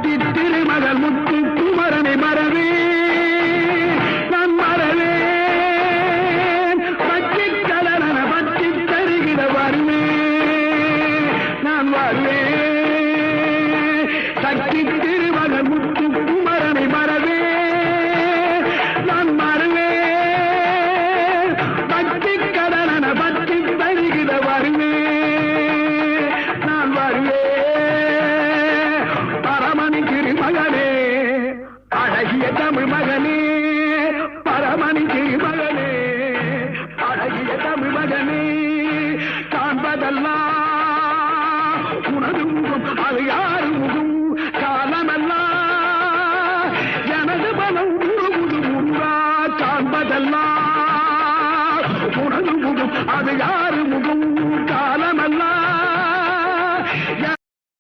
பட்டி திருமகள் முத்து குமரனை மறவே நான் மறவேன் பட்டி கலரன பட்டி தருகிற வருவேன் நான் வருவேன் சக்தி திருமகள் முத்து குமரனை மறவே நான் மறவேன் பட்டி கலரன பட்டி தருகிற வருவேன் நான் வருவேன் பரமணி திருமகனே அழகிய தமிழ் மகனே பரமணி திருமகனே அழகிய தமிழ் மகனே காண்பதெல்லாம் உனது முகம் அது யாரு முகம் காலமெல்லாம் எனது பலம் முருகுது முருகா காண்பதெல்லாம் உனது முகம் அது யார்